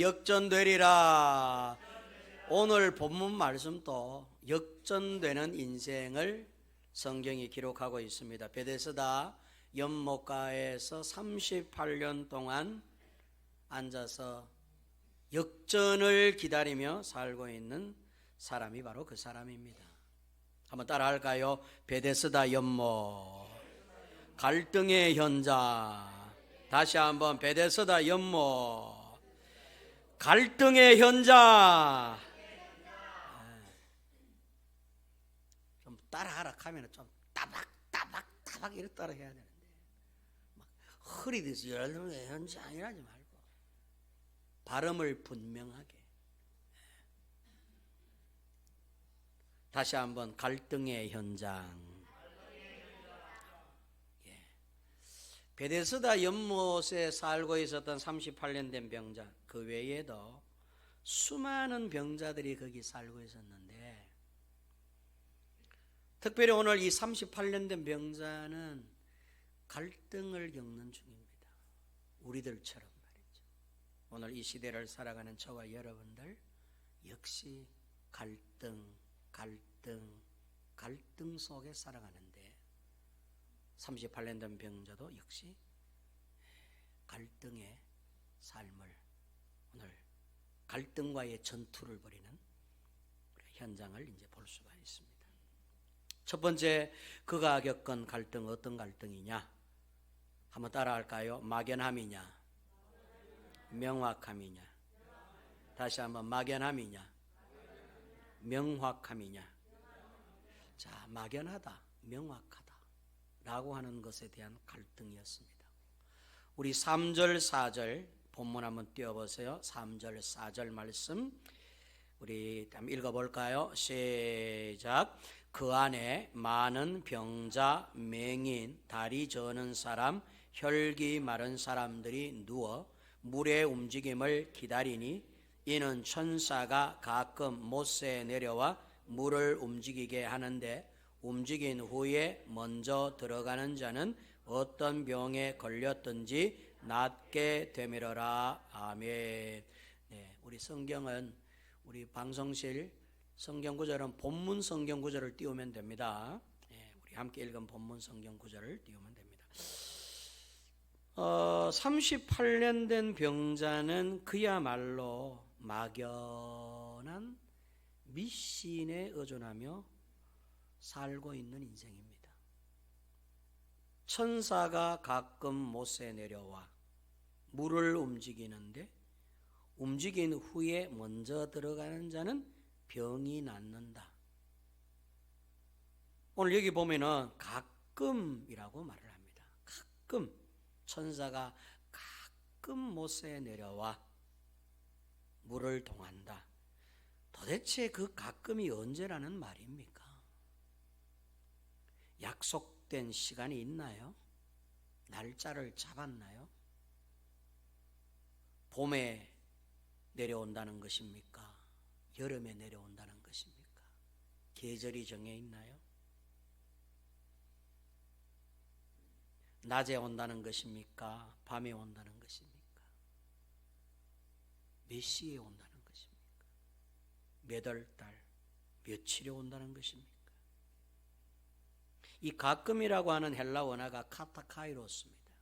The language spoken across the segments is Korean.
역전되리라. 오늘 본문 말씀도 역전되는 인생을 성경이 기록하고 있습니다. 베데스다 연못가에서 38년 동안 앉아서 역전을 기다리며 살고 있는 사람이 바로 그 사람입니다. 한번 따라 할까요? 베데스다 연못, 갈등의 현장. 다시 한번 베데스다 연못, 갈등의 현장. 좀 따라하라 하면 좀 따박 이렇게 따라 해야 되는데 막 흐리듯이 열리는 현장이 하지 말고 발음을 분명하게. 다시 한번 갈등의 현장. 베데스다 연못에 살고 있었던 38년 된 병자, 그 외에도 수많은 병자들이 거기 살고 있었는데, 특별히 오늘 이 38년 된 병자는 갈등을 겪는 중입니다. 우리들처럼 말이죠. 오늘 이 시대를 살아가는 저와 여러분들 역시 갈등 속에 살아가는데, 38년 된 병자도 역시 갈등의 삶을, 오늘 갈등과의 전투를 벌이는 현장을 이제 볼 수가 있습니다. 첫 번째, 그가 겪은 갈등, 어떤 갈등이냐? 한번 따라 할까요? 막연함이냐? 명확함이냐? 다시 한번, 막연함이냐? 명확함이냐? 자, 막연하다, 명확하다 라고 하는 것에 대한 갈등이었습니다. 우리 3절 4절 본문 한번 띄워보세요. 3절 4절 말씀 우리 한번 읽어볼까요? 시작. 그 안에 많은 병자, 맹인, 다리 저는 사람, 혈기 마른 사람들이 누워 물의 움직임을 기다리니, 이는 천사가 가끔 못새에 내려와 물을 움직이게 하는데, 움직인 후에 먼저 들어가는 자는 어떤 병에 걸렸든지 낫게 되밀어라. 아멘. 네, 우리 성경은, 우리 방송실 성경 구절은 본문 성경 구절을 띄우면 됩니다. 네, 우리 함께 읽은 본문 성경 구절을 띄우면 됩니다. 38년 된 병자는 그야말로 막연한 미신에 의존하며 살고 있는 인생입니다. 천사가 가끔 못새 내려와 물을 움직이는데, 움직인 후에 먼저 들어가는 자는 병이 낫는다. 오늘 여기 보면은 가끔이라고 말을 합니다. 가끔, 천사가 가끔 못새에 내려와 물을 동한다. 도대체 그 가끔이 언제라는 말입니까? 약속된 시간이 있나요? 날짜를 잡았나요? 봄에 내려온다는 것입니까? 여름에 내려온다는 것입니까? 계절이 정해 있나요? 낮에 온다는 것입니까? 밤에 온다는 것입니까? 몇 시에 온다는 것입니까? 몇 월 달, 며칠에 온다는 것입니까? 이 가끔이라고 하는 헬라 원어가 카타카이로스입니다.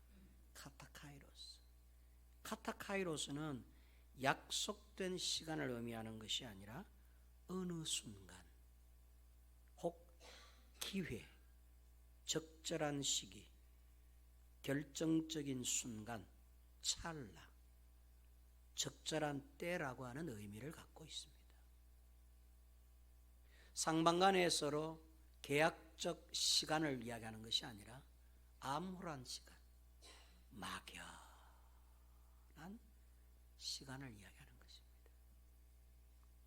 카타카이로스. 카타카이로스는 약속된 시간을 의미하는 것이 아니라 어느 순간, 혹 기회, 적절한 시기, 결정적인 순간, 찰나, 적절한 때라고 하는 의미를 갖고 있습니다. 상반간에 서로 계약적 시간을 이야기하는 것이 아니라 암울한 시간, 막연한 시간을 이야기하는 것입니다.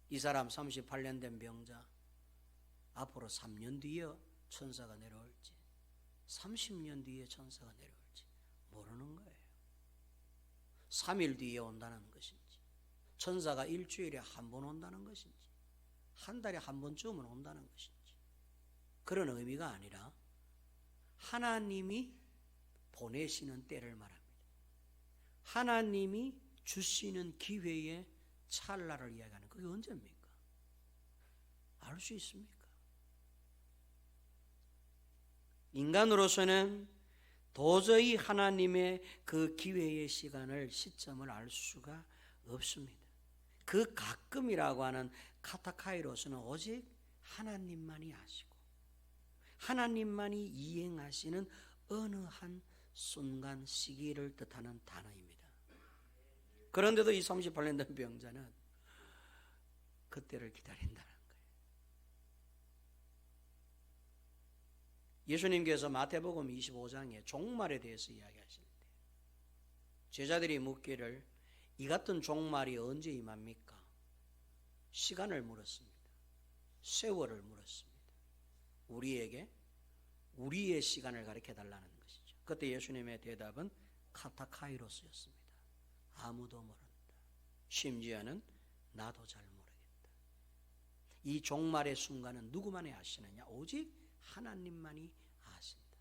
이 사람 38년 된 병자, 앞으로 3년 뒤에 천사가 내려올지 30년 뒤에 천사가 내려올지 모르는 거예요. 3일 뒤에 온다는 것인지, 천사가 일주일에 한 번 온다는 것인지, 한 달에 한 번쯤은 온다는 것인지, 그런 의미가 아니라 하나님이 보내시는 때를 말합니다. 하나님이 주시는 기회의 찰나를 이야기하는 그게 언제입니까? 알 수 있습니까? 인간으로서는 도저히 하나님의 그 기회의 시점을 알 수가 없습니다. 그 가끔이라고 하는 카타카이로스는 오직 하나님만이 아시고 하나님만이 이행하시는 어느 한 순간 시기를 뜻하는 단어입니다. 그런데도 이 38년 된 병자는 그때를 기다린다는 거예요. 예수님께서 마태복음 25장에 종말에 대해서 이야기하실 때 제자들이 묻기를 이 같은 종말이 언제 임합니까? 시간을 물었습니다. 세월을 물었습니다. 우리에게 우리의 시간을 가르쳐 달라는 것이죠. 그때 예수님의 대답은 카타카이로스였습니다. 아무도 모른다. 심지어는 나도 잘 모르겠다. 이 종말의 순간은 누구만이 아시느냐? 오직 하나님만이 아신다.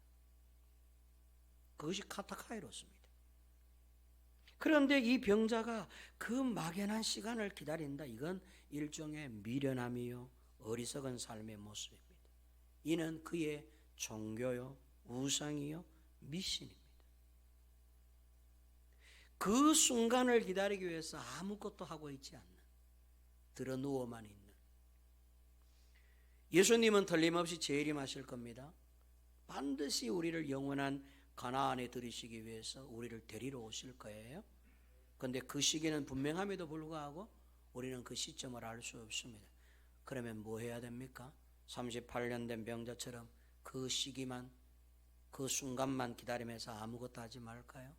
그것이 카타카이로스입니다. 그런데 이 병자가 그 막연한 시간을 기다린다. 이건 일종의 미련함이요 어리석은 삶의 모습입니다. 이는 그의 종교요 우상이요 미신입니다. 그 순간을 기다리기 위해서 아무것도 하고 있지 않는, 들어 누워만 있는. 예수님은 틀림없이 재림하실 겁니다. 반드시 우리를 영원한 가나안에 들이시기 위해서 우리를 데리러 오실 거예요. 그런데 그 시기는 분명함에도 불구하고 우리는 그 시점을 알 수 없습니다. 그러면 뭐 해야 됩니까? 38년 된 병자처럼 그 시기만, 그 순간만 기다리면서 아무것도 하지 말까요?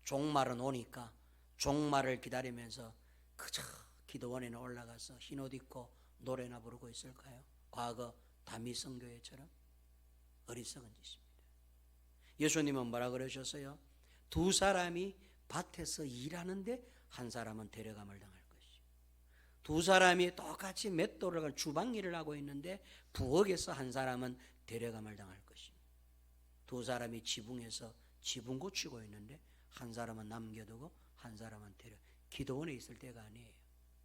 종말은 오니까 종말을 기다리면서 그저 기도원에 올라가서 흰옷 입고 노래나 부르고 있을까요? 과거 다미성교회처럼 어리석은 짓입니다. 예수님은 뭐라 그러셨어요? 두 사람이 밭에서 일하는데 한 사람은 데려감을 당할 것이요. 두 사람이 똑같이 맷돌을 주방 일을 하고 있는데 부엌에서 한 사람은 데려감을 당할 것이요. 두 사람이 지붕에서 지붕 고치고 있는데 한 사람은 남겨두고 한 사람은 데려. 기도원에 있을 때가 아니에요.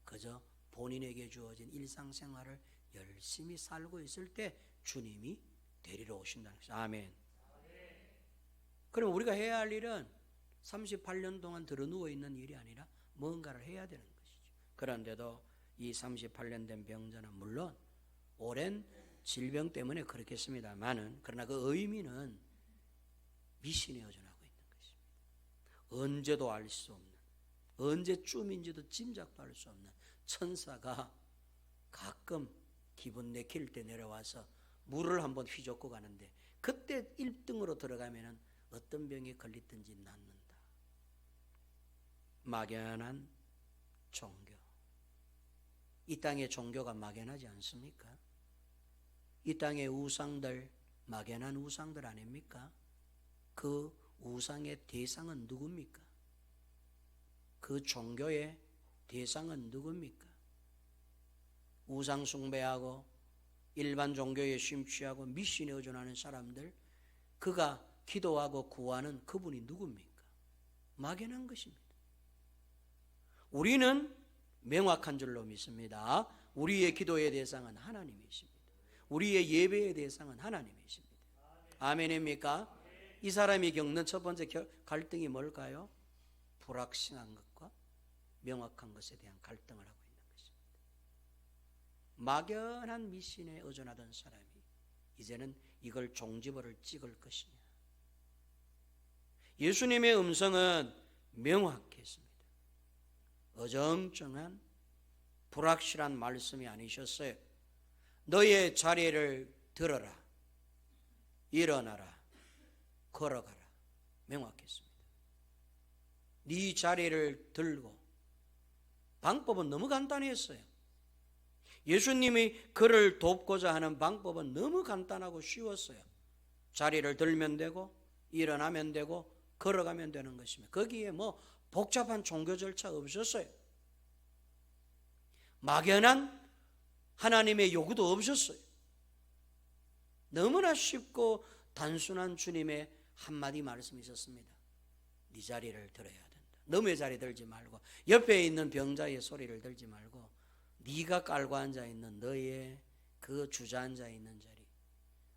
그저 본인에게 주어진 일상생활을 열심히 살고 있을 때 주님이 데리러 오신다는 것이죠. 아멘. 그럼 우리가 해야 할 일은 38년 동안 들어 누워 있는 일이 아니라 뭔가를 해야 되는 것이죠. 그런데도 이 38년 된 병자는 물론 오랜 질병 때문에 그렇겠습니다만은, 그러나 그 의미는 미신에 의존하고 있는 것입니다. 언제도 알 수 없는, 언제쯤인지도 짐작도 할 수 없는 천사가 가끔 기분 내킬 때 내려와서 물을 한번 휘젓고 가는데 그때 1등으로 들어가면은 어떤 병에 걸리든지 낫는다. 막연한 종교. 이 땅의 종교가 막연하지 않습니까? 이 땅의 우상들, 막연한 우상들 아닙니까? 그 우상의 대상은 누굽니까? 그 종교의 대상은 누굽니까? 우상 숭배하고 일반 종교에 심취하고 미신에 의존하는 사람들, 그가 기도하고 구하는 그분이 누굽니까? 막연한 것입니다. 우리는 명확한 줄로 믿습니다. 우리의 기도의 대상은 하나님이십니다. 우리의 예배의 대상은 하나님이십니다. 아멘입니까? 이 사람이 겪는 첫 번째 갈등이 뭘까요? 불확실한 것과 명확한 것에 대한 갈등을 하고 있는 것입니다. 막연한 미신에 의존하던 사람이 이제는 이걸 종지부를 찍을 것이냐. 예수님의 음성은 명확했습니다. 어정쩡한 불확실한 말씀이 아니셨어요. 너의 자리를 들어라, 일어나라, 걸어가라. 명확했습니다. 네 자리를 들고, 방법은 너무 간단했어요. 예수님이 그를 돕고자 하는 방법은 너무 간단하고 쉬웠어요. 자리를 들면 되고 일어나면 되고 걸어가면 되는 것입니다. 거기에 뭐 복잡한 종교 절차 없었어요. 막연한 하나님의 요구도 없었어요. 너무나 쉽고 단순한 주님의 한마디 말씀이 있었습니다. 네 자리를 들어야 된다. 너의 자리 들지 말고 옆에 있는 병자의 소리를 들지 말고 네가 깔고 앉아 있는 너의 그 주저앉아 있는 자리,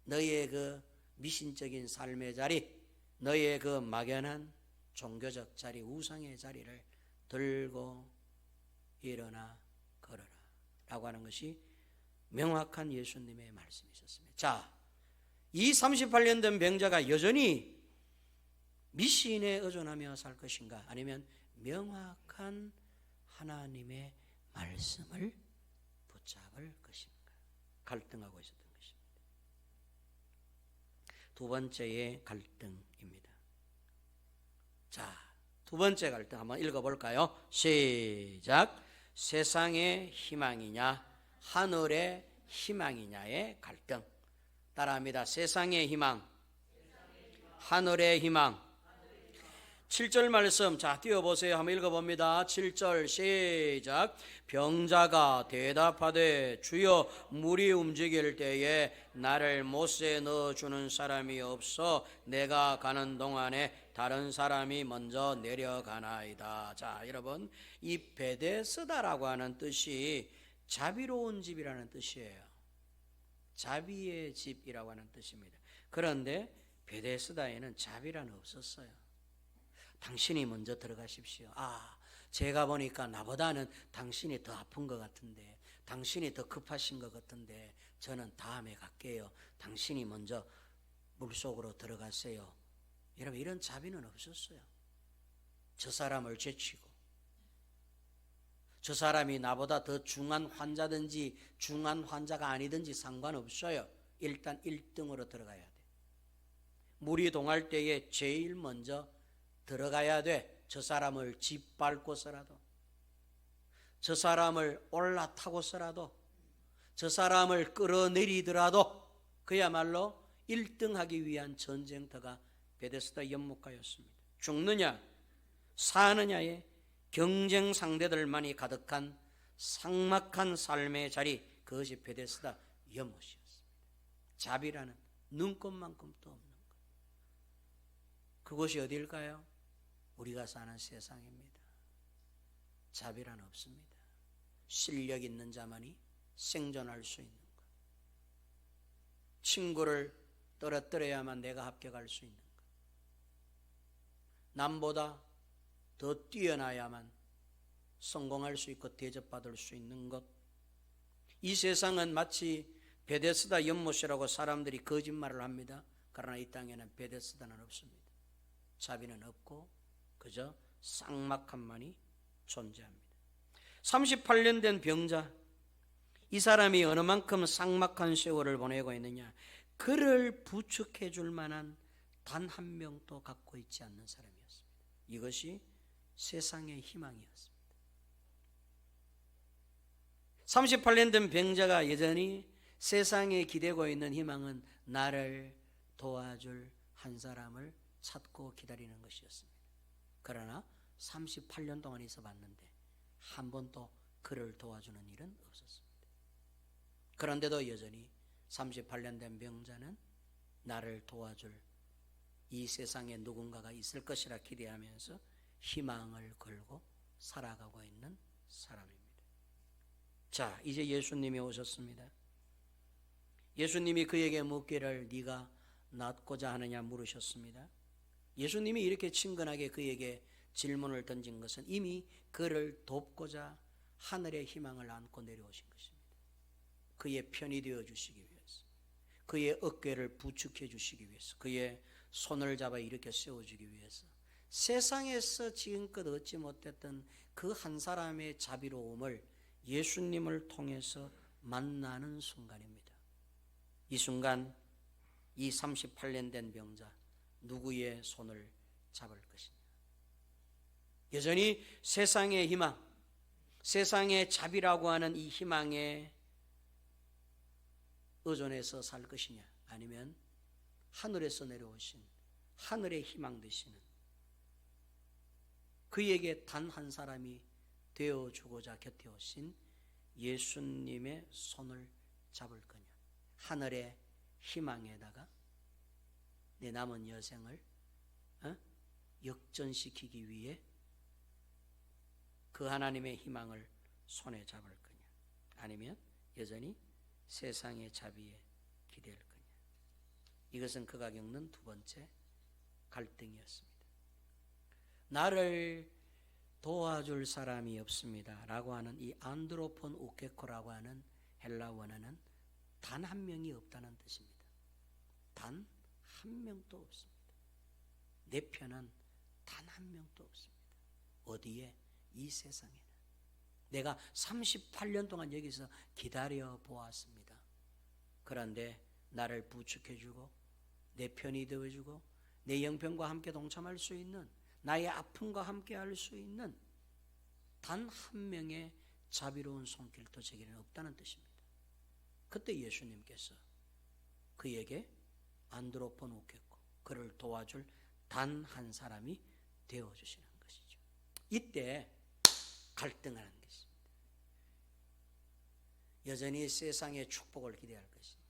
너의 그 미신적인 삶의 자리, 너의 그 막연한 종교적 자리, 우상의 자리를 들고 일어나 걸어라 라고 하는 것이 명확한 예수님의 말씀이셨습니다. 자, 이 38년 된 병자가 여전히 미신에 의존하며 살 것인가, 아니면 명확한 하나님의 말씀을 붙잡을 것인가, 갈등하고 있었던 것입니다. 두 번째의 갈등입니다. 자, 두 번째 갈등 한번 읽어볼까요? 시작. 세상의 희망이냐 하늘의 희망이냐의 갈등. 따라합니다. 세상의 희망, 하늘의 희망. 7절 말씀, 자 띄워보세요. 한번 읽어봅니다. 7절 시작. 병자가 대답하되 주여, 물이 움직일 때에 나를 못에 넣어주는 사람이 없어 내가 가는 동안에 다른 사람이 먼저 내려가나이다. 자, 여러분, 이 베데스다라고 하는 뜻이 자비로운 집이라는 뜻이에요. 자비의 집이라고 하는 뜻입니다. 그런데 베데스다에는 자비란 없었어요. 당신이 먼저 들어가십시오. 아, 제가 보니까 나보다는 당신이 더 아픈 것 같은데, 당신이 더 급하신 것 같은데 저는 다음에 갈게요. 당신이 먼저 물속으로 들어가세요. 여러분, 이런 자비는 없었어요. 저 사람을 제치고, 저 사람이 나보다 더 중한 환자든지 중한 환자가 아니든지 상관없어요. 일단 1등으로 들어가야 돼. 물이 동할 때에 제일 먼저 들어가야 돼. 저 사람을 짓밟고서라도, 저 사람을 올라타고서라도, 저 사람을 끌어내리더라도 그야말로 1등하기 위한 전쟁터가 베데스다 연못가였습니다. 죽느냐 사느냐의 경쟁 상대들만이 가득한 삭막한 삶의 자리, 그것이 베데스다 연못이었습니다. 자비라는 눈꼽만큼도 없는 것. 그곳이 어디일까요? 우리가 사는 세상입니다. 자비란 없습니다. 실력 있는 자만이 생존할 수 있는 것. 친구를 떨어뜨려야만 내가 합격할 수 있는 것. 남보다 더 뛰어나야만 성공할 수 있고 대접받을 수 있는 것. 이 세상은 마치 베데스다 연못이라고 사람들이 거짓말을 합니다. 그러나 이 땅에는 베데스다는 없습니다. 자비는 없고 그저 쌍막함만이 존재합니다. 38년 된 병자, 이 사람이 어느 만큼 쌍막한 세월을 보내고 있느냐, 그를 부축해 줄 만한 단 한 명도 갖고 있지 않는 사람이었습니다. 이것이 세상의 희망이었습니다. 38년 된 병자가 여전히 세상에 기대고 있는 희망은 나를 도와줄 한 사람을 찾고 기다리는 것이었습니다. 그러나 38년 동안 있어 봤는데 한 번도 그를 도와주는 일은 없었습니다. 그런데도 여전히 38년 된 병자는 나를 도와줄 이 세상에 누군가가 있을 것이라 기대하면서 희망을 걸고 살아가고 있는 사람입니다. 자, 이제 예수님이 오셨습니다. 예수님이 그에게 묻기를 네가 낫고자 하느냐 물으셨습니다. 예수님이 이렇게 친근하게 그에게 질문을 던진 것은 이미 그를 돕고자 하늘의 희망을 안고 내려오신 것입니다. 그의 편이 되어 주시기 위해서, 그의 어깨를 부축해 주시기 위해서, 그의 손을 잡아 이렇게 세워주기 위해서, 세상에서 지금껏 얻지 못했던 그 한 사람의 자비로움을 예수님을 통해서 만나는 순간입니다. 이 순간 이 38년 된 병자 누구의 손을 잡을 것이냐. 여전히 세상의 희망, 세상의 자비라고 하는 이 희망에 의존해서 살 것이냐, 아니면 하늘에서 내려오신 하늘의 희망 되시는 그에게 단 한 사람이 되어주고자 곁에 오신 예수님의 손을 잡을 거냐. 하늘의 희망에다가 내 남은 여생을 역전시키기 위해 그 하나님의 희망을 손에 잡을 거냐, 아니면 여전히 세상의 자비에 기댈 거냐. 이것은 그가 겪는 두 번째 갈등이었습니다. 나를 도와줄 사람이 없습니다 라고 하는 이 안드로폰 우케코라고 하는 헬라 원어는 단 한 명이 없다는 뜻입니다. 단 한 명도 없습니다. 내 편은 단 한 명도 없습니다. 어디에? 이 세상에는. 내가 38년 동안 여기서 기다려 보았습니다. 그런데 나를 부축해주고 내 편이 되어주고 내 형편과 함께 동참할 수 있는, 나의 아픔과 함께 할 수 있는 단 한 명의 자비로운 손길도 제게는 없다는 뜻입니다. 그때 예수님께서 그에게 안드로폰 우케코, 그를 도와줄 단 한 사람이 되어주시는 것이죠. 이때 갈등하는 것입니다. 여전히 세상의 축복을 기대할 것이냐,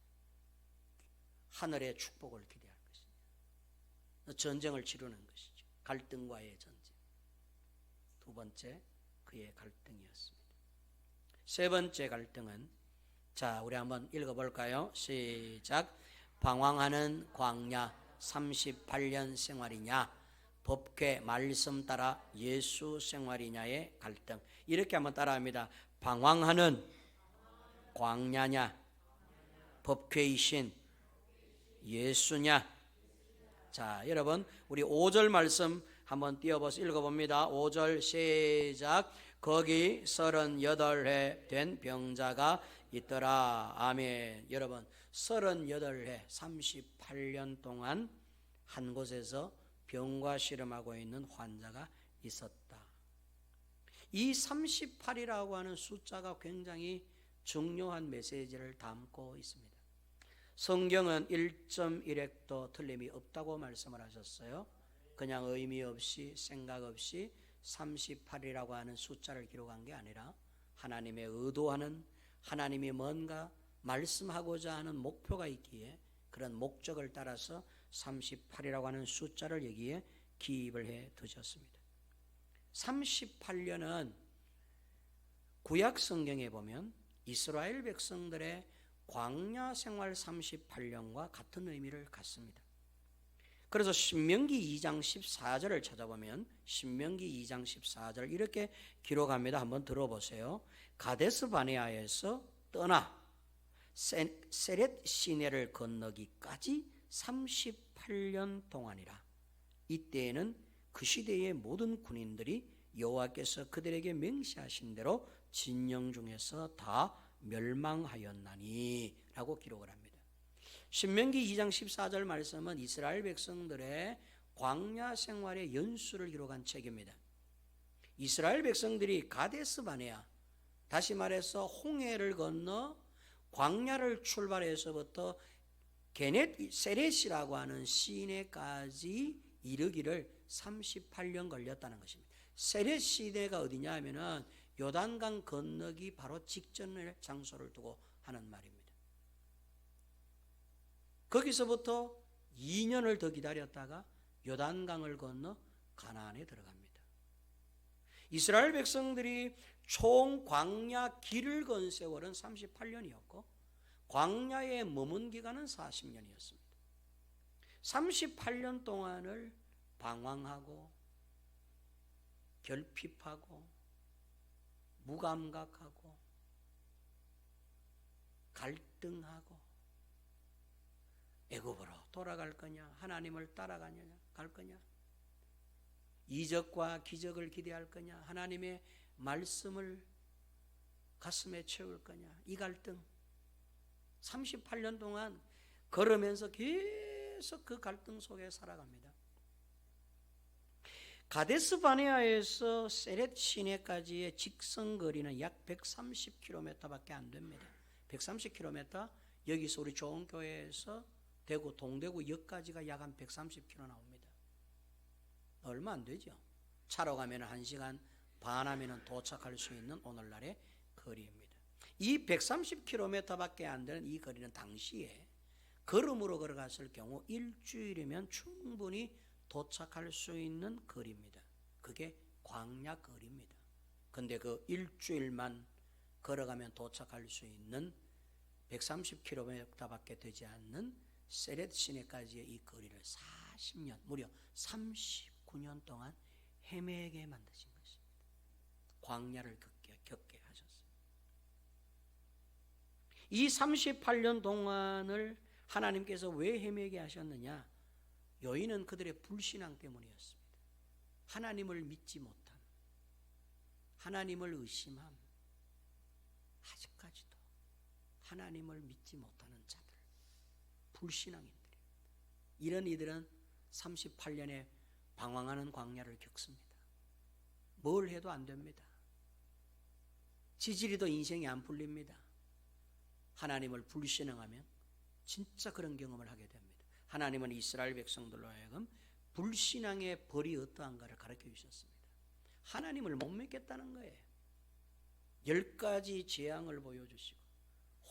하늘의 축복을 기대할 것이냐, 전쟁을 치르는 것이죠. 갈등과의 전쟁. 두 번째, 그의 갈등이었습니다. 세 번째 갈등은, 자, 우리 한번 읽어볼까요? 시작. 방황하는 광야 38년 생활이냐, 법궤 말씀 따라 예수 생활이냐의 갈등. 이렇게 한번 따라합니다. 방황하는 광야냐, 법궤이신 예수냐. 자, 여러분, 우리 5절 말씀 한번 띄어봐서 읽어봅니다. 5절 시작. 거기 38해 된 병자가 있더라. 아멘. 여러분, 38해 38년 동안 한 곳에서 병과 씨름하고 있는 환자가 있었다. 이 38이라고 하는 숫자가 굉장히 중요한 메시지를 담고 있습니다. 성경은 1.1획도 틀림이 없다고 말씀을 하셨어요. 그냥 의미 없이 생각 없이 38이라고 하는 숫자를 기록한 게 아니라 하나님의 의도하는, 하나님이 뭔가 말씀하고자 하는 목표가 있기에 그런 목적을 따라서 38이라고 하는 숫자를 여기에 기입을 해 두셨습니다. 38년은 구약 성경에 보면 이스라엘 백성들의 광야 생활 38년과 같은 의미를 갖습니다. 그래서 신명기 2장 14절을 찾아보면 신명기 2장 14절 이렇게 기록합니다. 한번 들어보세요. 가데스 바네아에서 떠나 세렛 시내를 건너기까지 38년 동안이라. 이때에는 그 시대의 모든 군인들이 여호와께서 그들에게 맹세하신 대로 진영 중에서 다 멸망하였나니 라고 기록을 합니다. 신명기 2장 14절 말씀은 이스라엘 백성들의 광야 생활의 연수를 기록한 책입니다. 이스라엘 백성들이 가데스 바네아, 다시 말해서 홍해를 건너 광야를 출발해서부터 게넷 세렛이라고 하는 시내까지 이르기를 38년 걸렸다는 것입니다. 세렛 시내가 어디냐 하면은 요단강 건너기 바로 직전의 장소를 두고 하는 말입니다. 거기서부터 2년을 더 기다렸다가 요단강을 건너 가나안에 들어갑니다. 이스라엘 백성들이 총 광야 길을 건 세월은 38년이었고 광야에 머문 기간은 40년이었습니다. 38년 동안을 방황하고 결핍하고 무감각하고 갈등하고 애굽으로 돌아갈 거냐, 하나님을 따라가냐, 갈 거냐, 이적과 기적을 기대할 거냐, 하나님의 말씀을 가슴에 채울 거냐, 이 갈등 38년 동안 걸으면서 계속 그 갈등 속에 살아갑니다. 가데스 바네아에서 세렛 시내까지의 직선 거리는 약 130km밖에 안 됩니다. 130km, 여기서 우리 좋은 교회에서 대구 동대구역까지가 약 한 130km 나옵니다. 얼마 안 되죠. 차로 가면 1시간 반 하면 도착할 수 있는 오늘날의 거리입니다. 이 130km밖에 안 되는 이 거리는 당시에 걸음으로 걸어갔을 경우 일주일이면 충분히 도착할 수 있는 거리입니다. 그게 광야 거리입니다. 근데 그 일주일만 걸어가면 도착할 수 있는 130km밖에 되지 않는 세렛 시내까지의 이 거리를 40년, 무려 39년 동안 헤매게 만드신 것입니다. 광야를 겪게 하셨어요. 이 38년 동안을 하나님께서 왜 헤매게 하셨느냐? 요인은 그들의 불신앙 때문이었습니다. 하나님을 믿지 못함, 하나님을 의심함, 아직까지도 하나님을 믿지 못하는 자들, 불신앙인들입니다. 이런 이들은 38년에 방황하는 광야를 겪습니다. 뭘 해도 안 됩니다. 지지리도 인생이 안 풀립니다. 하나님을 불신앙하면 진짜 그런 경험을 하게 됩니다. 하나님은 이스라엘 백성들로 하여금 불신앙의 벌이 어떠한가를 가르쳐 주셨습니다. 하나님을 못 믿겠다는 거예요. 10가지 재앙을 보여주시고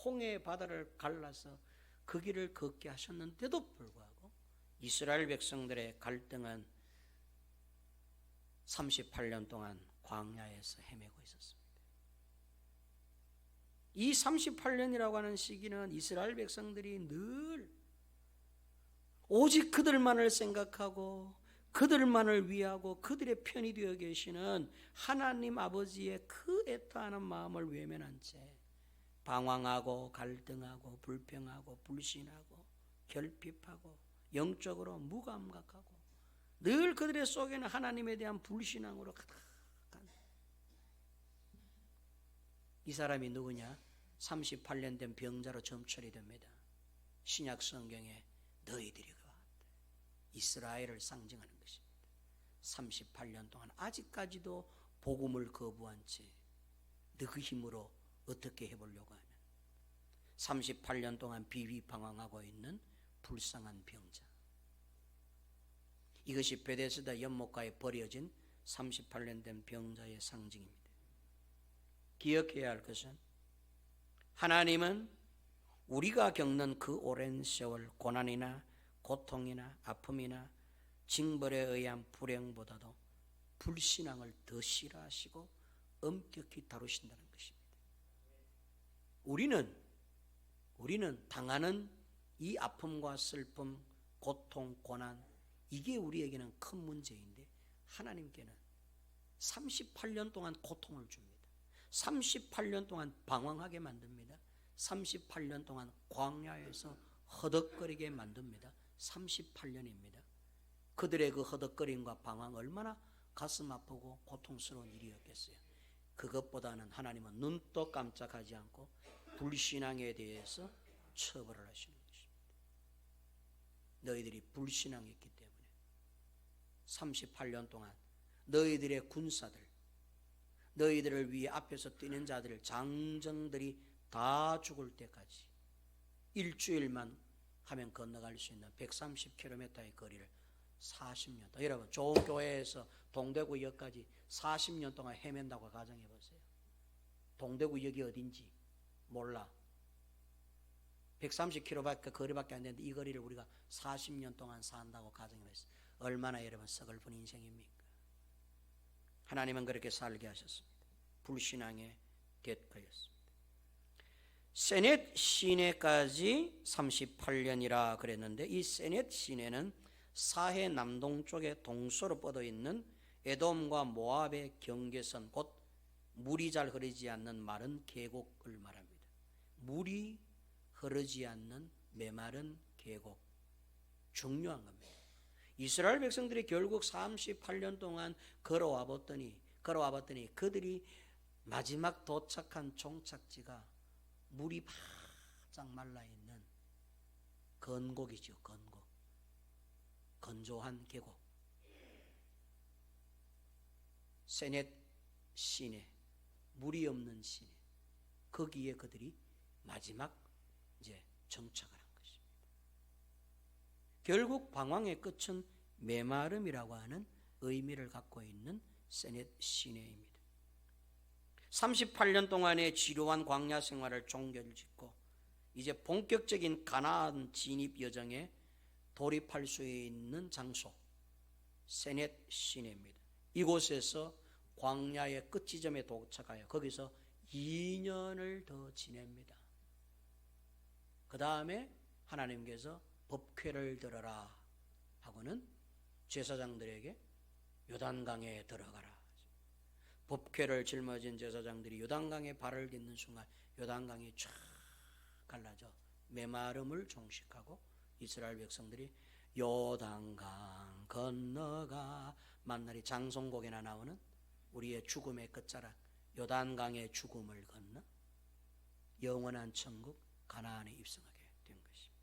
홍해 바다를 갈라서 그 길을 걷게 하셨는데도 불구하고 이스라엘 백성들의 갈등은 38년 동안 광야에서 헤매고 있었습니다. 이 38년이라고 하는 시기는 이스라엘 백성들이 늘 오직 그들만을 생각하고 그들만을 위하고 그들의 편이 되어 계시는 하나님 아버지의 그 애타하는 마음을 외면한 채 방황하고 갈등하고 불평하고 불신하고 결핍하고 영적으로 무감각하고 늘 그들의 속에는 하나님에 대한 불신앙으로 가득한 이 사람이 누구냐? 38년 된 병자로 점철이 됩니다. 신약 성경에 너희들이 이스라엘을 상징하는 것입니다. 38년 동안 아직까지도 복음을 거부한 채 그 힘으로 어떻게 해보려고 하는 38년 동안 비비방황하고 있는 불쌍한 병자. 이것이 베데스다 연못가에 버려진 38년 된 병자의 상징입니다. 기억해야 할 것은 하나님은 우리가 겪는 그 오랜 세월 고난이나 고통이나 아픔이나 징벌에 의한 불행보다도 불신앙을 더 싫어하시고 엄격히 다루신다는 것입니다. 우리는 당하는 이 아픔과 슬픔, 고통, 고난 이게 우리에게는 큰 문제인데 하나님께는 38년 동안 고통을 줍니다. 38년 동안 방황하게 만듭니다. 38년 동안 광야에서 허덕거리게 만듭니다. 38년입니다. 그들의 그 허덕거림과 방황 얼마나 가슴 아프고 고통스러운 일이었겠어요. 그것보다는 하나님은 눈도 깜짝하지 않고 불신앙에 대해서 처벌을 하시는 것입니다. 너희들이 불신앙했기 때문에 38년 동안 너희들의 군사들, 너희들을 위해 앞에서 뛰는 자들, 장정들이 다 죽을 때까지 일주일만 하면 건너갈 수 있는 130km의 거리를 40년 동안, 여러분 좋은 교회에서 동대구역까지 40년 동안 헤맨다고 가정해 보세요. 동대구역이 어딘지 몰라. 130km밖에 거리밖에 안 되는데 이 거리를 우리가 40년 동안 산다고 가정해 보세요. 얼마나 여러분 서글픈 인생입니까? 하나님은 그렇게 살게 하셨습니다. 불신앙의 대가였습니다. 세넷 시내까지 38년이라 그랬는데 이 세넷 시내는 사해 남동쪽에 동서로 뻗어 있는 에돔과 모압의 경계선, 곧 물이 잘 흐르지 않는 마른 계곡을 말합니다. 물이 흐르지 않는 메마른 계곡, 중요한 겁니다. 이스라엘 백성들이 결국 38년 동안 걸어와 봤더니 그들이 마지막 도착한 종착지가 물이 바짝 말라있는 건곡이죠. 건곡, 건조한 계곡, 세넷 시내, 물이 없는 시내, 거기에 그들이 마지막 이제 정착을 한 것입니다. 결국 방황의 끝은 메마름이라고 하는 의미를 갖고 있는 세넷 시내입니다. 38년 동안의 지루한 광야 생활을 종결 짓고 이제 본격적인 가나안 진입 여정에 돌입할 수 있는 장소, 세넷 시내입니다. 이곳에서 광야의 끝 지점에 도착하여 거기서 2년을 더 지냅니다. 그 다음에 하나님께서 법궤를 들어라 하고는 제사장들에게 요단강에 들어가라. 법궤를 짊어진 제사장들이 요단강에 발을 딛는 순간 요단강이 쫙 갈라져 메마름을 종식하고 이스라엘 백성들이 요단강 건너가 만날이 장송곡에나 나오는 우리의 죽음의 끝자락 요단강의 죽음을 건너 영원한 천국 가나안에 입성하게 된 것입니다.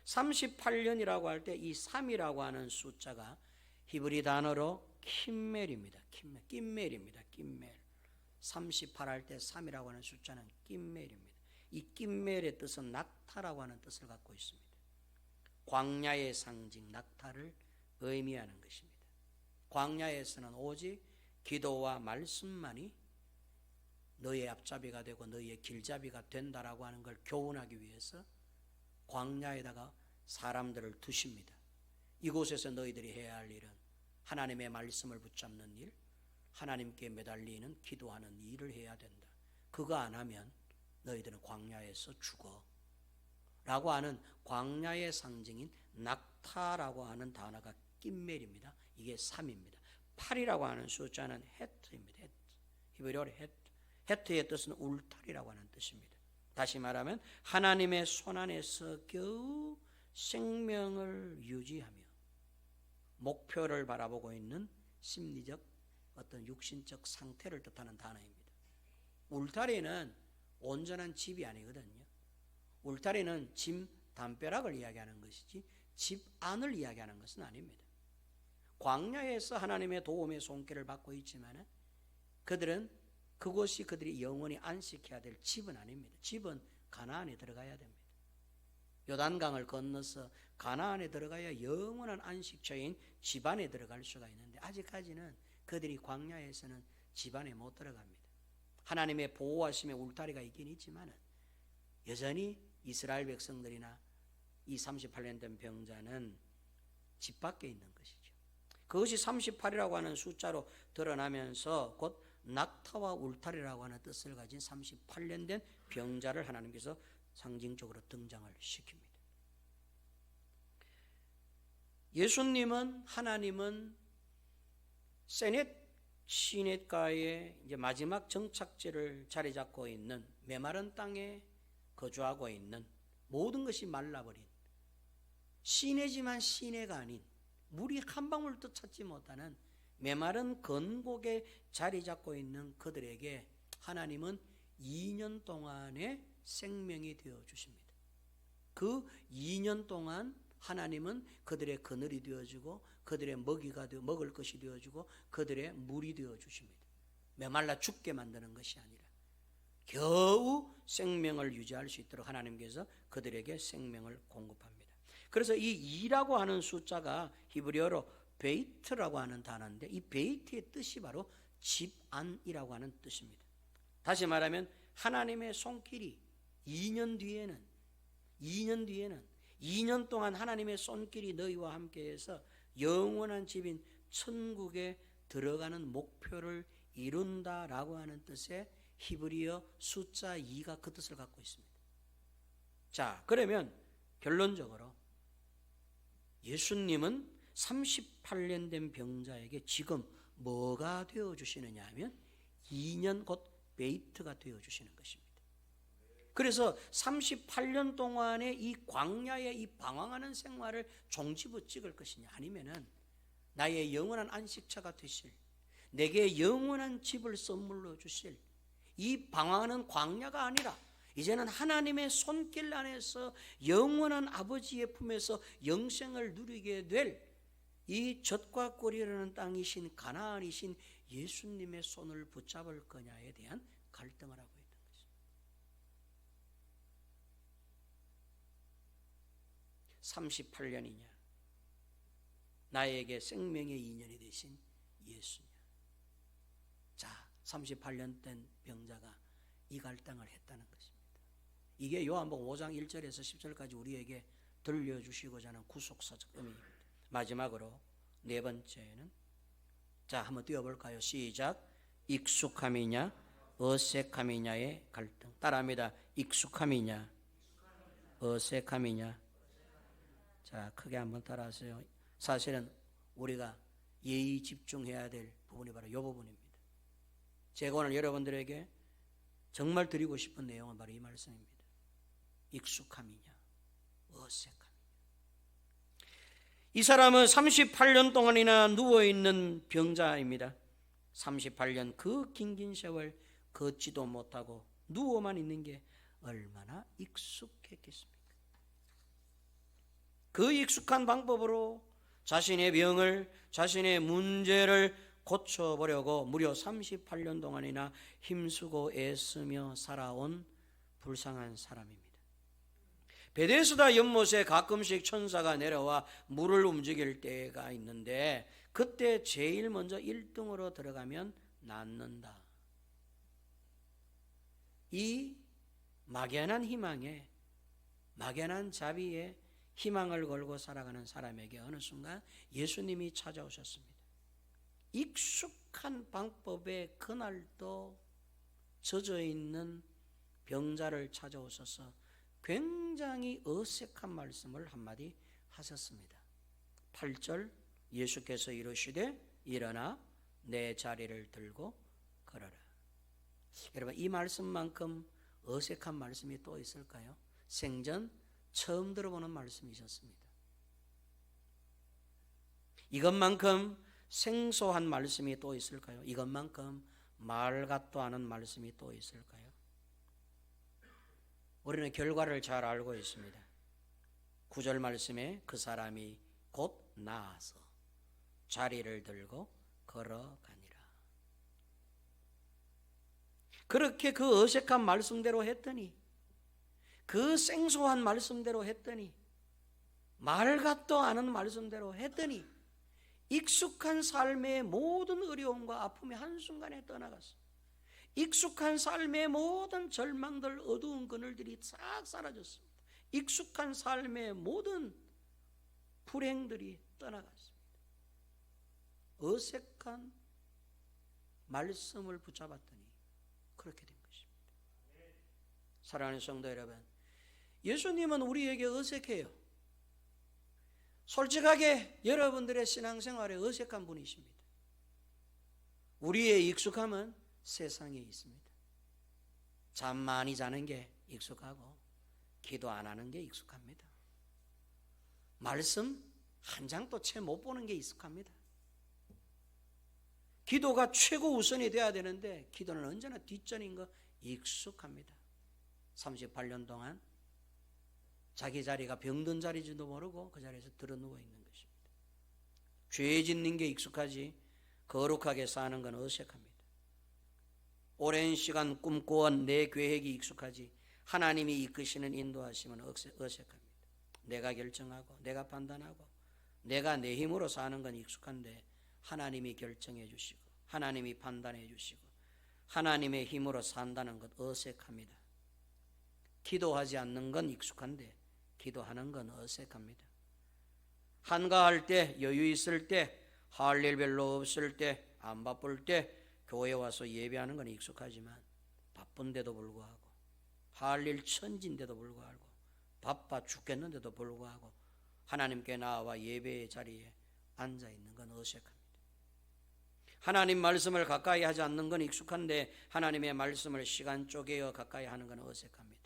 38년이라고 할 때 이 3이라고 하는 숫자가 히브리 단어로 킴멜입니다. 낌멜입니다. 낌멜. 38 할 때 3이라고 하는 숫자는 낌멜입니다. 이 낌멜의 뜻은 낙타라고 하는 뜻을 갖고 있습니다. 광야의 상징 낙타를 의미하는 것입니다. 광야에서는 오직 기도와 말씀만이 너의 앞잡이가 되고 너의 길잡이가 된다라고 하는 걸 교훈하기 위해서 광야에다가 사람들을 두십니다. 이곳에서 너희들이 해야 할 일은 하나님의 말씀을 붙잡는 일, 하나님께 매달리는 기도하는 일을 해야 된다. 그거 안 하면 너희들은 광야에서 죽어 라고 하는 광야의 상징인 낙타라고 하는 단어가 낌멜입니다. 이게 3입니다. 8이라고 하는 숫자는 헤트입니다. 헤트. 히브리어로 헤트. 헤트의 뜻은 울타리라고 하는 뜻입니다. 다시 말하면 하나님의 손안에서 겨우 생명을 유지하며 목표를 바라보고 있는 심리적 어떤 육신적 상태를 뜻하는 단어입니다. 울타리는 온전한 집이 아니거든요. 울타리는 집 담벼락을 이야기하는 것이지 집 안을 이야기하는 것은 아닙니다. 광야에서 하나님의 도움의 손길을 받고 있지만 그들은 그곳이 그들이 영원히 안식해야 될 집은 아닙니다. 집은 가나안에 들어가야 됩니다. 요단강을 건너서 가나안에 들어가야 영원한 안식처인 집안에 들어갈 수가 있는데 아직까지는 그들이 광야에서는 집안에 못 들어갑니다. 하나님의 보호하심의 울타리가 있긴 있지만 여전히 이스라엘 백성들이나 이 38년 된 병자는 집 밖에 있는 것이죠. 그것이 38이라고 하는 숫자로 드러나면서 곧 낙타와 울타리라고 하는 뜻을 가진 38년 된 병자를 하나님께서 상징적으로 등장을 시킵니다. 예수님은 하나님은 세넷 시냇가에 이제 마지막 정착지를 자리 잡고 있는 메마른 땅에 거주하고 있는 모든 것이 말라버린 시내지만 시내가 아닌 물이 한 방울도 찾지 못하는 메마른 건곡에 자리 잡고 있는 그들에게 하나님은 2년 동안의 생명이 되어 주십니다. 그 2년 동안 하나님은 그들의 그늘이 되어주고 그들의 먹이가 되어 먹을 것이 되어주고 그들의 물이 되어 주십니다. 메말라 죽게 만드는 것이 아니라 겨우 생명을 유지할 수 있도록 하나님께서 그들에게 생명을 공급합니다. 그래서 이 2라고 하는 숫자가 히브리어로 베이트라고 하는 단어인데 이 베이트의 뜻이 바로 집안이라고 하는 뜻입니다. 다시 말하면 하나님의 손길이 2년 뒤에는 2년 동안 하나님의 손길이 너희와 함께해서 영원한 집인 천국에 들어가는 목표를 이룬다라고 하는 뜻의 히브리어 숫자 2가 그 뜻을 갖고 있습니다. 자, 그러면 결론적으로 예수님은 38년 된 병자에게 지금 뭐가 되어주시느냐 하면 2년 곧 베이트가 되어주시는 것입니다. 그래서 38년 동안의 이 광야의 이 방황하는 생활을 종지부 찍을 것이냐 아니면은 나의 영원한 안식처가 되실 내게 영원한 집을 선물로 주실 이 방황하는 광야가 아니라 이제는 하나님의 손길 안에서 영원한 아버지의 품에서 영생을 누리게 될 이 젖과 꿀이 흐르는 땅이신 가나안이신 예수님의 손을 붙잡을 거냐에 대한 갈등을 하고 있던 것입니다. 38년이냐 나에게 생명의 인연이 되신 예수냐. 자, 38년 된 병자가 이 갈등을 했다는 것입니다. 이게 요한복음 5장 1절에서 10절까지 우리에게 들려주시고자 하는 구속사적 의미입니다. 마지막으로 네 번째는 자, 한번 띄워볼까요? 시작. 익숙함이냐 어색함이냐의 갈등. 따라합니다. 익숙함이냐 어색함이냐. 자, 크게 한번 따라하세요. 사실은 우리가 예의 집중해야 될 부분이 바로 이 부분입니다. 제가 오늘 여러분들에게 정말 드리고 싶은 내용은 바로 이 말씀입니다. 익숙함이냐 어색함이냐. 이 사람은 38년 동안이나 누워있는 병자입니다. 38년 그 긴 세월 걷지도 못하고 누워만 있는 게 얼마나 익숙했겠습니까? 그 익숙한 방법으로 자신의 병을, 자신의 문제를 고쳐보려고 무려 38년 동안이나 힘쓰고 애쓰며 살아온 불쌍한 사람입니다. 베데스다 연못에 가끔씩 천사가 내려와 물을 움직일 때가 있는데 그때 제일 먼저 1등으로 들어가면 낫는다. 이 막연한 희망에, 막연한 자비에 희망을 걸고 살아가는 사람에게 어느 순간 예수님이 찾아오셨습니다. 익숙한 방법에 그날도 젖어있는 병자를 찾아오셔서 굉장히 어색한 말씀을 한마디 하셨습니다. 8절 예수께서 이르시되 일어나 내 자리를 들고 걸어라. 여러분, 이 말씀만큼 어색한 말씀이 또 있을까요? 생전 처음 들어보는 말씀이셨습니다. 이것만큼 생소한 말씀이 또 있을까요? 이것만큼 말 같도 않은 말씀이 또 있을까요? 우리는 결과를 잘 알고 있습니다. 9절 말씀에 그 사람이 곧 나아서 자리를 들고 걸어가니라. 그렇게 그 어색한 말씀대로 했더니, 그 생소한 말씀대로 했더니, 말 같도 않은 말씀대로 했더니 익숙한 삶의 모든 어려움과 아픔이 한순간에 떠나갔어요. 익숙한 삶의 모든 절망들, 어두운 그늘들이 싹 사라졌습니다. 익숙한 삶의 모든 불행들이 떠나갔습니다. 어색한 말씀을 붙잡았더니 그렇게 된 것입니다. 사랑하는 성도 여러분, 예수님은 우리에게 어색해요. 솔직하게 여러분들의 신앙생활에 어색한 분이십니다. 우리의 익숙함은 세상에 있습니다. 잠 많이 자는 게 익숙하고 기도 안 하는 게 익숙합니다. 말씀 한 장도 채 못 보는 게 익숙합니다. 기도가 최고 우선이 돼야 되는데 기도는 언제나 뒷전인 거 익숙합니다. 38년 동안 자기 자리가 병든 자리인지도 모르고 그 자리에서 드러누워 있는 것입니다. 죄 짓는 게 익숙하지 거룩하게 사는 건 어색합니다. 오랜 시간 꿈꿔온 내 계획이 익숙하지 하나님이 이끄시는 인도하심은 어색합니다. 내가 결정하고 내가 판단하고 내가 내 힘으로 사는 건 익숙한데 하나님이 결정해 주시고 하나님이 판단해 주시고 하나님의 힘으로 산다는 것 어색합니다. 기도하지 않는 건 익숙한데 기도하는 건 어색합니다. 한가할 때, 여유 있을 때, 할 일 별로 없을 때, 안 바쁠 때 교회 와서 예배하는 건 익숙하지만 바쁜데도 불구하고 할 일 천진데도 불구하고 바빠 죽겠는데도 불구하고 하나님께 나와 예배의 자리에 앉아있는 건 어색합니다. 하나님 말씀을 가까이 하지 않는 건 익숙한데 하나님의 말씀을 시간 쪼개어 가까이 하는 건 어색합니다.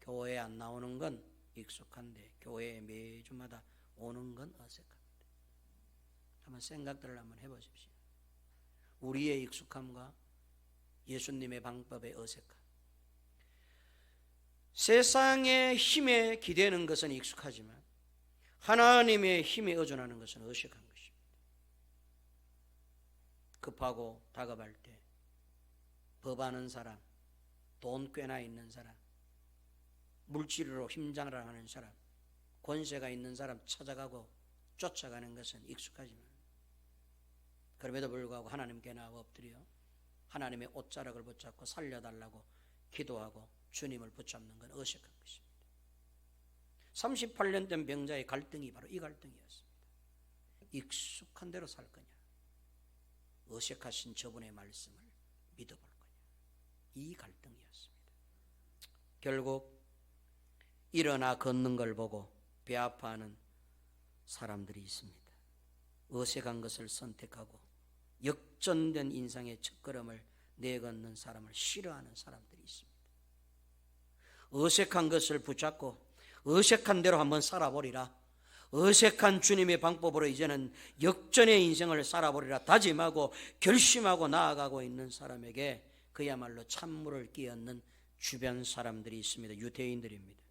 교회에 안 나오는 건 익숙한데 교회에 매주마다 오는 건 어색합니다. 한번 생각들을 한번 해보십시오. 우리의 익숙함과 예수님의 방법의 어색함. 세상의 힘에 기대는 것은 익숙하지만 하나님의 힘에 의존하는 것은 어색한 것입니다. 급하고 다급할 때 법하는 사람, 돈 꽤나 있는 사람, 물질로 힘장하는 사람, 권세가 있는 사람 찾아가고 쫓아가는 것은 익숙하지만 그럼에도 불구하고 하나님께 나와 엎드려 하나님의 옷자락을 붙잡고 살려달라고 기도하고 주님을 붙잡는 건 어색한 것입니다. 38년 된 병자의 갈등이 바로 이 갈등이었습니다. 익숙한 대로 살 거냐 어색하신 저분의 말씀을 믿어볼 거냐. 이 갈등이었습니다. 결국 일어나 걷는 걸 보고 배 아파하는 사람들이 있습니다. 어색한 것을 선택하고 역전된 인생의 첫걸음을 내걷는 사람을 싫어하는 사람들이 있습니다. 어색한 것을 붙잡고 어색한 대로 한번 살아보리라, 어색한 주님의 방법으로 이제는 역전의 인생을 살아보리라 다짐하고 결심하고 나아가고 있는 사람에게 그야말로 찬물을 끼얹는 주변 사람들이 있습니다. 유대인들입니다.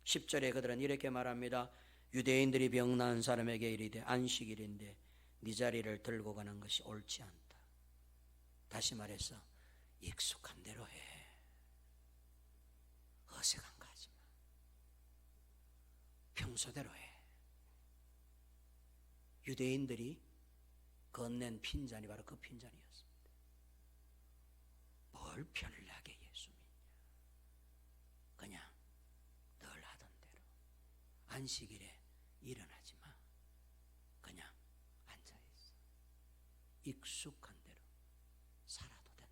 10절에 그들은 이렇게 말합니다. 유대인들이 병 나은 사람에게 이르되 안식일인데 네 자리를 들고 가는 것이 옳지 않다. 다시 말해서 익숙한 대로 해. 어색한 거 하지 마. 평소대로 해. 유대인들이 건넨 핀잔이 바로 그 핀잔이었습니다. 뭘 편리하게 예수 믿냐. 그냥 늘 하던 대로 안식일에 일어나지 마. 그냥 앉아있어. 익숙한 대로 살아도 된다.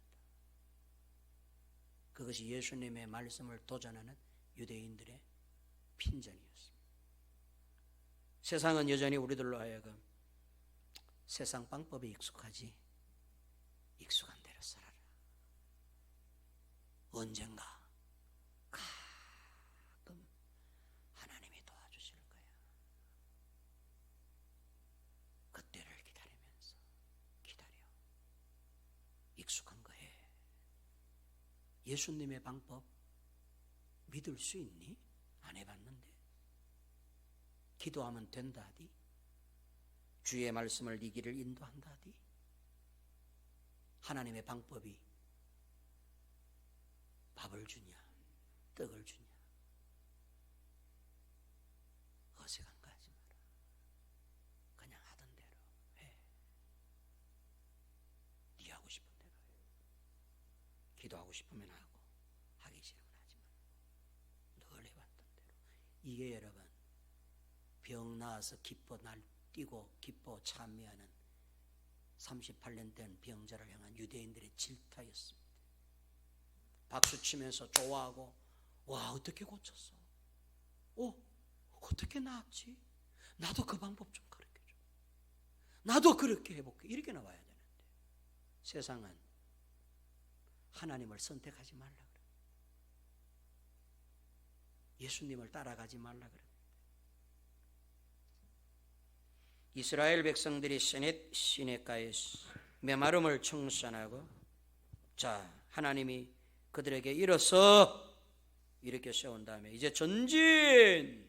그것이 예수님의 말씀을 도전하는 유대인들의 핀잔이었습니다. 세상은 여전히 우리들로 하여금 세상 방법에 익숙하지 익숙한 대로 살아라. 언젠가 가끔 하나님이 도와주실 거야. 그때를 기다리면서 기다려. 익숙한 거 해. 예수님의 방법 믿을 수 있니? 안 해봤는데. 기도하면 된다 하디? 주의 말씀을 네 길을 인도한다 하디? 하나님의 방법이 밥을 주냐 떡을 주냐 어색한 거 하지 마라. 그냥 하던 대로 해. 네 하고 싶은 대로 해. 기도하고 싶으면 하고 하기 싫으면 하지 말고 늘 해봤던 대로. 이게 여러분 병 나아서 기뻐 날뛰고 기뻐 찬미하는 38년 된 병자를 향한 유대인들의 질타였습니다. 박수치면서 좋아하고 와 어떻게 고쳤어? 어떻게 나았지? 나도 그 방법 좀 가르쳐줘. 나도 그렇게 해볼게. 이렇게 나와야 되는데 세상은 하나님을 선택하지 말라 그래. 예수님을 따라가지 말라 그래. 이스라엘 백성들이 시냇가에서 메마름을 청산하고 자 하나님이 그들에게 일어서 이렇게 세운 다음에 이제 전진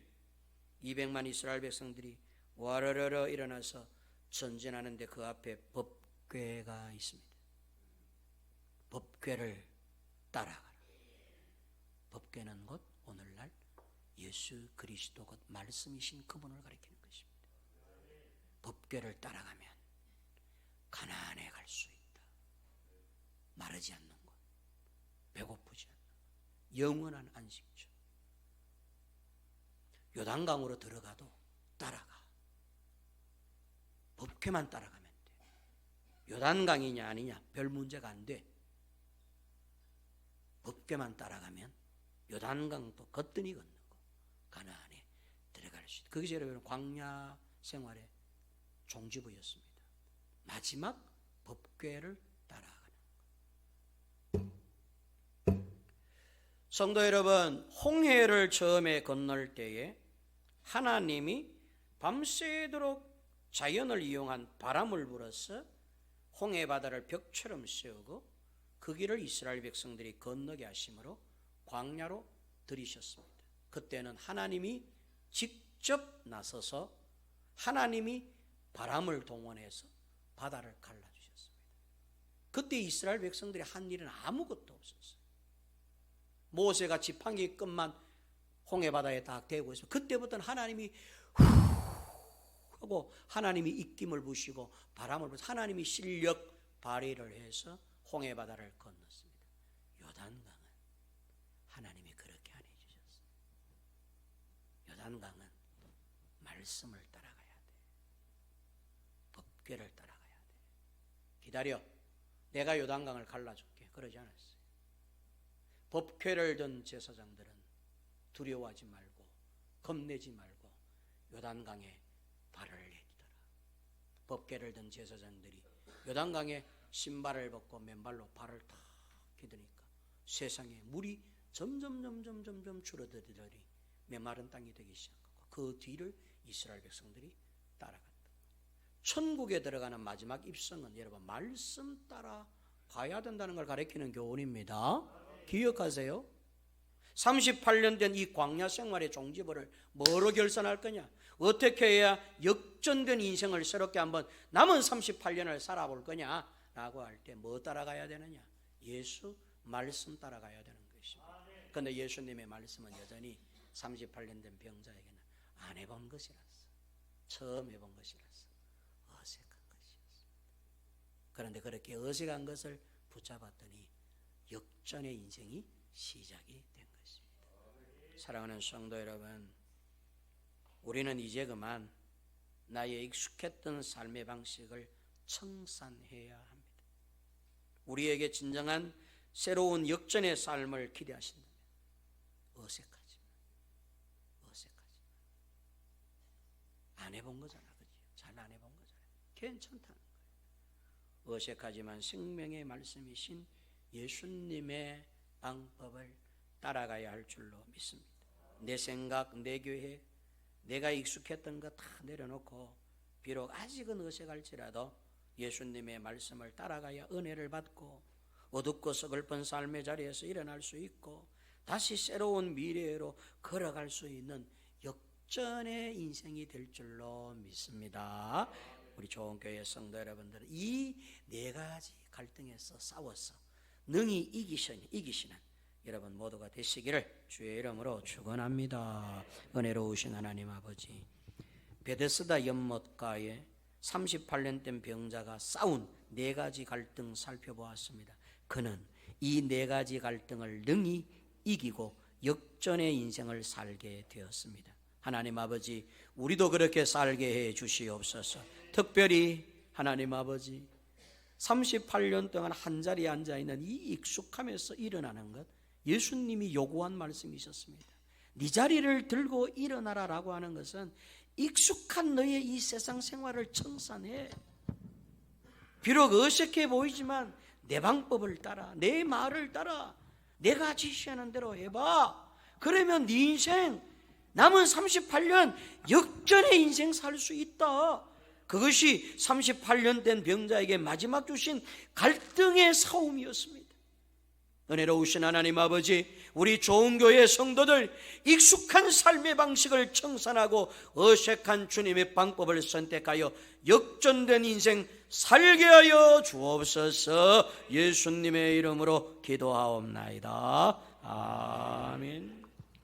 200만 이스라엘 백성들이 와르르르 일어나서 전진하는데 그 앞에 법궤가 있습니다. 법궤를 따라가라. 법궤는 곧 오늘날 예수 그리스도 곧 말씀이신 그분을 가리키는 것입니다. 법궤를 따라가면 가나안에 갈 수 있다. 마르지 않는 곳, 배고프지 않는 곳, 영원한 안식처. 요단강으로 들어가도 따라가. 법궤만 따라가면 돼. 요단강이냐 아니냐 별 문제가 안 돼. 법궤만 따라가면 요단강도 거뜬히 건너고 가나안에 들어갈 수 있다. 그것이 여러분 광야 생활의 종지부였습니다. 마지막 법궤를 따라가는 것. 성도 여러분, 홍해를 처음에 건널 때에 하나님이 밤새도록 자연을 이용한 바람을 불어서 홍해 바다를 벽처럼 세우고 그 길을 이스라엘 백성들이 건너게 하심으로 광야로 들이셨습니다. 그때는 하나님이 직접 나서서 하나님이 바람을 동원해서 바다를 갈라주셨습니다. 그때 이스라엘 백성들이 한 일은 아무것도 없었어요. 모세가 지팡이 끝만 홍해 바다에 딱 대고 있어요. 그때부터는 하나님이 후 하고 하나님이 입김을 부시고 바람을 부시고 하나님이 실력 발휘를 해서 홍해 바다를 건넜습니다. 요단강은 하나님이 그렇게 안 해주셨어요. 요단강은 말씀을 따라가야 돼. 법궤를 따라가야 돼. 기다려, 내가 요단강을 갈라줄게. 그러지 않았어요. 법궤를 든 제사장들은 두려워하지 말고 겁내지 말고 요단강에 발을 내디더라. 법궤를 든 제사장들이 요단강에 신발을 벗고 맨발로 발을 탁 디디니까 세상에 물이 점점 줄어들더니 메마른 땅이 되기 시작하고 그 뒤를 이스라엘 백성들이 따라갔다. 천국에 들어가는 마지막 입성은 여러분 말씀 따라 가야 된다는 걸 가르치는 교훈입니다. 기억하세요. 38년 된 이 광야 생활의 종지부를 뭐로 결산할 거냐? 어떻게 해야 역전된 인생을 새롭게 한번 남은 38년을 살아볼 거냐? 라고 할 때 뭐 따라가야 되느냐? 예수 말씀 따라가야 되는 것입니다. 그런데 예수님의 말씀은 여전히 38년 된 병자에게는 안 해본 것이라서, 처음 해본 것이라서 어색한 것이었습니다. 그런데 그렇게 어색한 것을 붙잡았더니 역전의 인생이 시작이 된 것입니다. 사랑하는 성도 여러분, 우리는 이제 그만 나의 익숙했던 삶의 방식을 청산해야 합니다. 우리에게 진정한 새로운 역전의 삶을 기대하신다면 어색하지 안 해본 거잖아, 그지? 잘 안 해본 거잖아. 괜찮다는 거예요. 어색하지만 생명의 말씀이신 예수님의 방법을 따라가야 할 줄로 믿습니다. 내 생각, 내 교회, 내가 익숙했던 거 다 내려놓고 비록 아직은 어색할지라도 예수님의 말씀을 따라가야 은혜를 받고 어둡고 서글픈 삶의 자리에서 일어날 수 있고 다시 새로운 미래로 걸어갈 수 있는 역전의 인생이 될 줄로 믿습니다. 우리 좋은 교회 성도 여러분들은 이 네 가지 갈등에서 싸워서 능히 이기시는 여러분 모두가 되시기를 주의 이름으로 축원합니다. 은혜로우신 하나님 아버지, 베데스다 연못가에 38년 된 병자가 싸운 네 가지 갈등 살펴보았습니다. 그는 이 네 가지 갈등을 능히 이기고 역전의 인생을 살게 되었습니다. 하나님 아버지, 우리도 그렇게 살게 해 주시옵소서. 특별히 하나님 아버지, 38년 동안 한자리에 앉아있는 이 익숙함에서 일어나는 것, 예수님이 요구한 말씀이셨습니다. 네 자리를 들고 일어나라라고 하는 것은 익숙한 너의 이 세상 생활을 청산해. 비록 어색해 보이지만 내 방법을 따라, 내 말을 따라, 내가 지시하는 대로 해봐. 그러면 네 인생 남은 38년 역전의 인생 살 수 있다. 그것이 38년 된 병자에게 마지막 주신 갈등의 싸움이었습니다. 은혜로우신 하나님 아버지, 우리 좋은 교회 성도들 익숙한 삶의 방식을 청산하고 어색한 주님의 방법을 선택하여 역전된 인생 살게 하여 주옵소서. 예수님의 이름으로 기도하옵나이다. 아멘.